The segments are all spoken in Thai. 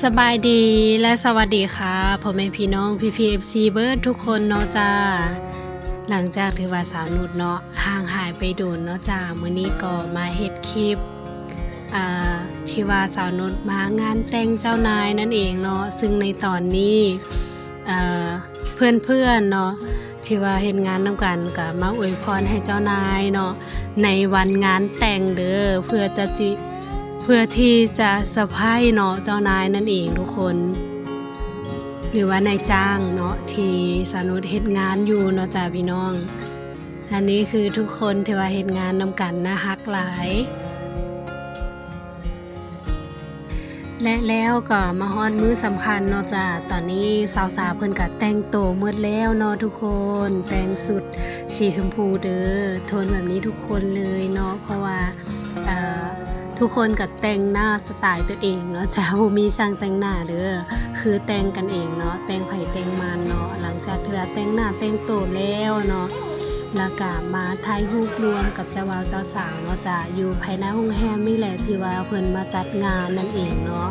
สบายดีและสวัสดีค่ะพ่อแม่พี่น้องPPFC เบิร์ดทุกคนเนาะจ้าหลังจากที่ว่าสาวนุชเนาะห่างหายไปโดนเนาะจ้ามื้อนี้ก็มาเฮ็ดคลิปที่ว่าสาวนุชมางานแต่งเจ้านายนั่นเองเนาะซึ่งในตอนนี้เพื่อนๆเนาะที่ว่าเฮ็ดงานนำกันก็มาอวยพรให้เจ้านายเนาะในวันงานแต่งเด้อเพื่อที่จะเซอร์ไพรส์เนาะเจ้านายนั่นเองทุกคนหรือว่านายจ้างเนาะที่สาวนุชเฮ็ดงานอยู่เนาะจ้าพี่น้องอันนี้คือทุกคนที่ว่าเฮ็ดงานนำกันนะฮักหลายและแล้วก็มาฮอดมื้อสำคัญเนาะจ้าตอนนี้สาวๆเพิ่นก็แต่งตัวหมดแล้วเนาะทุกคนแต่งสุดสีชมพูเด้อโทนแบบนี้ทุกคนเลยเนาะเพราะว่าทุกคนก็แต่งหน้าสไตล์ตัวเองเนาะจ้าบ่มีช่างแต่งหน้าเด้อคือแต่งกันเองเนาะแต่งไผแต่งมันเนาะหลังจากที่ว่าแต่งหน้าแต่งตัวแล้วเนาะแล้วก็มาถ่ายรูปรวมกับเจ้าบ่าวเจ้าสาวเนาะจ้าอยู่ภายในโรงแรมนี่แหละที่ว่าเพิ่นมาจัดงานนั่นเองเนาะ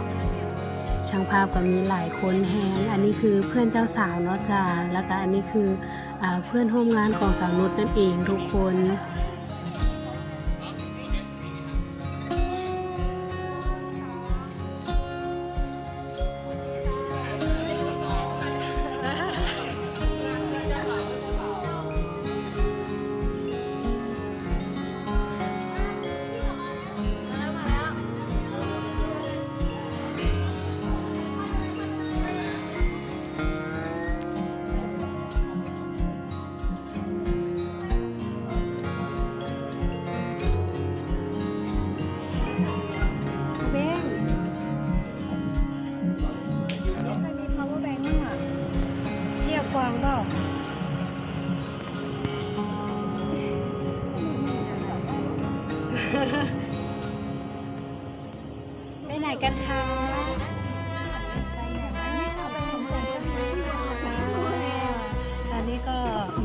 ช่างภาพก็มีหลายคนแฮงอันนี้คือเพื่อนเจ้าสาวเนาะจ้าแล้วก็อันนี้คือเพื่อนร่วมงานของสาวนุชนั่นเองทุกคนกวางเปล่าไปไหนกันคะตอนนี้ก็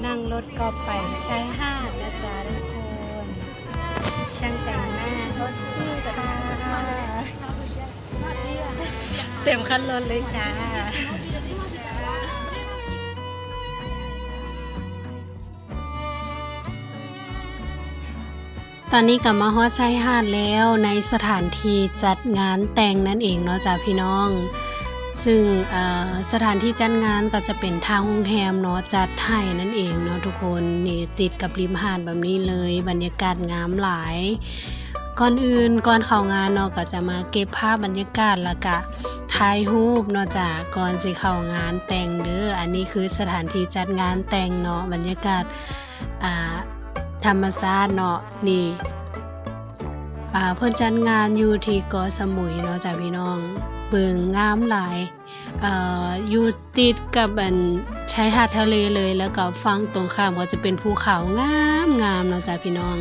นั่งรถกอล์ฟไปชายหาดนะจ๊ะทุกคนช่างแต่งหน้ารถที่ค่ะเต็มคันรถเลยจ้าตอนนี้กลับมาฮอดชายหาดแล้วในสถานที่จัดงานแต่งนั่นเองเนาะจ้าพี่น้องซึ่งสถานที่จัดงานก็จะเป็นทางโรงแรมเนาะจัดให้นั่นเองเนาะทุกคนนี่ติดกับริมหาดแบบนี้เลยบรรยากาศงามหลายก่อนเข้างานเนาะก็จะมาเก็บภาพบรรยากาศแล้วก็ถ่ายรูปเนาะจ้าก่อนสิเข้างานแต่งเด้ออันนี้คือสถานที่จัดงานแต่งเนาะบรรยากาศธรรมชาติเนาะนี่เพิ่นจัดงานอยู่ที่เกาะสมุยเนาะจ้ะพี่น้องเบิ่งงามหลายอยู่ติดกับชายหาดทะเลเลยแล้วก็ฝั่งตรงข้ามก็จะเป็นภูเขางามเนาะจ้ะพี่น้อง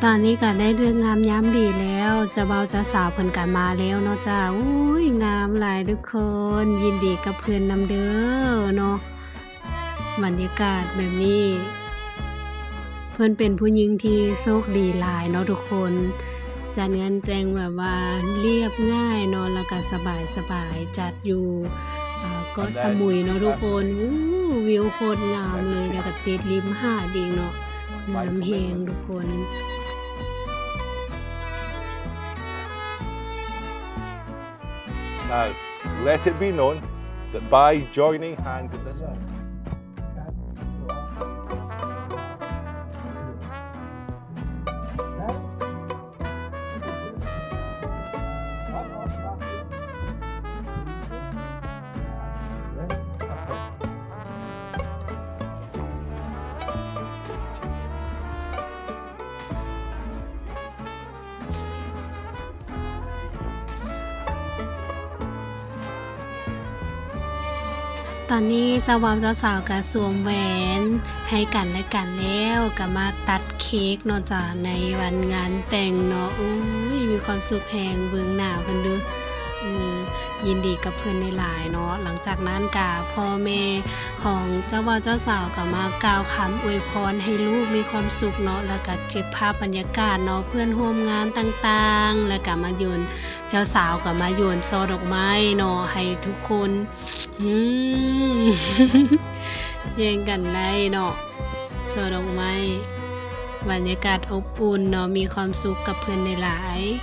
ตอนนี้ก็ได้เรื่องงามยามดีแล้วเจ้าบ่าวเจ้าสาวเพิ่นก็มาแล้วเนาะจ้าอุ้ยงามหลายทุกคนยินดีกับเพื่อนนำเด้อเนาะบรรยากาศแบบนี้เพิ่นเป็นผู้หญิงที่โชคดีหลายเนาะทุกคนจัดงานแต่งแบบว่าเรียบง่ายเนาะแล้วก็สบายจัดอยู่เกาะสมุยเนาะทุกคนวิวโคตรงามเลยแล้วก็ติดริมหาดอีกเนาะงามแฮงทุกคน Now, let it be known that by joining hands with this one, อนนี้เจ้าบ่าวเจ้าสาวก็สวมแหวนให้กันและกันแล้วก็มาตัดเค้กเนาะจ้ะในวันงานแต่งเนาะอุ้ยมีความสุขแฮงเบิ่งหน้าเพิ่นเด้อยินดีกับเพิ่นหลายๆเนาะหลังจากนั้นก็พ่อแม่ของเจ้าบ่าวเจ้าสาวก็มากล่าวคำอวยพรให้ลูกมีความสุขเนาะแล้วก็เก็บภาพบรรยากาศเนาะเพื่อนร่วมงานต่างๆแล้วก็มาโยนเจ้าสาวก็มาโยนช่อดอกไม้เนาะให้ทุกคนแย่งกันได้เนาะช่อดอกไม้บรรยากาศอบอุ่นเนาะมีความสุขกับเพื่อนหลายๆ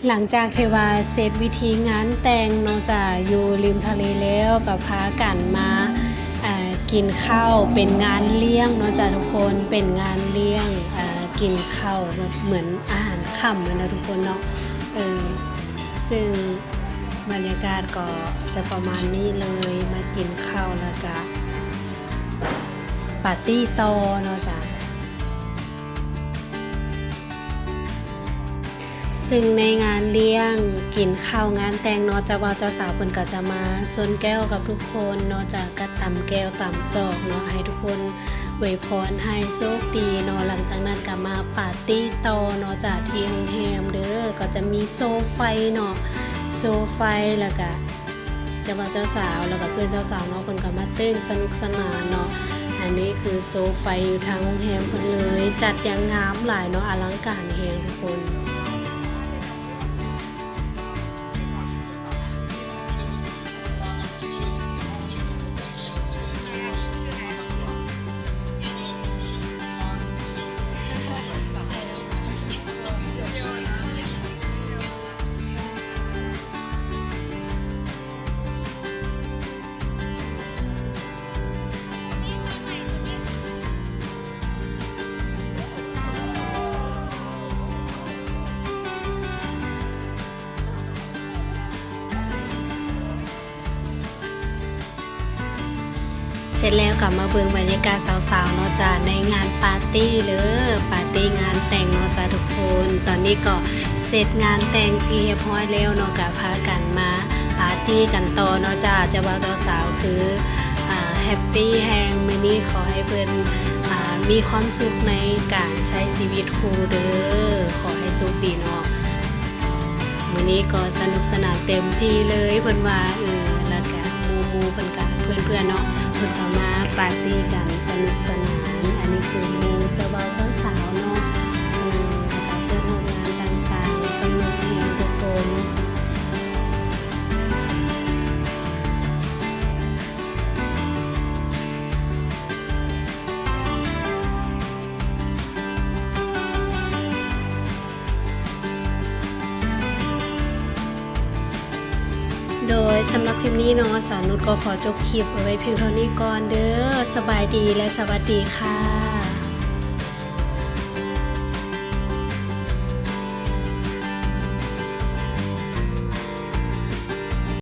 หลังจากที่ว่าเสร็จวิธีงานแต่งเนาะจ้ะอยู่ริมทะเลแล้วก็พากันมากินข้าวเป็นงานเลี้ยงเนาะจ้ะทุกคนเป็นงานเลี้ยงกินข้าวเหมือนอาหารค่ำเลยนะทุกคนเนาะซึ่งบรรยากาศก็จะประมาณนี้เลยมากินข้าวแล้วก็ปาร์ตี้ต่อเนาะจ้ะซึ่งในงานเลี้ยงกินข้าวงานแต่งเนาะเจ้าบ่าวเจ้าสาวเพิ่นก็จะมาซนแก้วกับทุกคนเนาะจะกระตำแก้วตำจอกเนาะให้ทุกคนอวยพรให้โชคดีเนาะหลังจากนั้นก็มาปาร์ตี้ต่อเนาะจากที่โรงแรมเด้อก็จะมีโซไฟเนาะโซไฟแล้วก็เจ้าบ่าวเจ้าสาวแล้วก็เพื่อนเจ้าสาวเนาะเพิ่นก็มาเต้นสนุกสนานเนาะอันนี้คือโซไฟอยู่ทางโรงแรมเพิ่นเลยจัดอย่างงามหลายเนาะอลังการแฮงทุกคน เสร็จแล้วกลับมาเบิ่งบรรยากาศสาวๆเนาะจ้ะในงานปาร์ตี้หรือปาร์ตี้งานแต่งเนาะจ้ะทุกคนตอนนี้ก็เสร็จงานแต่งที่เรียบร้อยแล้วเนาะก็พากันมาปาร์ตี้กันต่อเนาะจ้ะเจ้าบ่าวเจ้าสาวคือแฮปปี้แฮงมื้อนี้ขอให้เพิ่นมีความสุขในการใช้ชีวิตคู่เด้อขอให้สุขดีเนาะมื้อนี้ก็สนุกสนานเต็มที่เลยเพิ่นว่าแล้วก็หมู่ๆเพิ่นก็เพื่อนๆเนาะเพิ่นเข้ามาปาร์ตี้กันส นุกสนาน อันนี้คือหมู่เจ้าบ่าวเจ้าสาวเนาะแล้วก็เพื่อนร่วมงานต่างๆสนุกแฮงทุกคน โดยสำหรับคลิปนี้เนาะสาวนุชก็ขอจบคลิปเอาไว้เพียงเท่านี้ก่อนเด้อสบายดีและสวัสดีค่ะ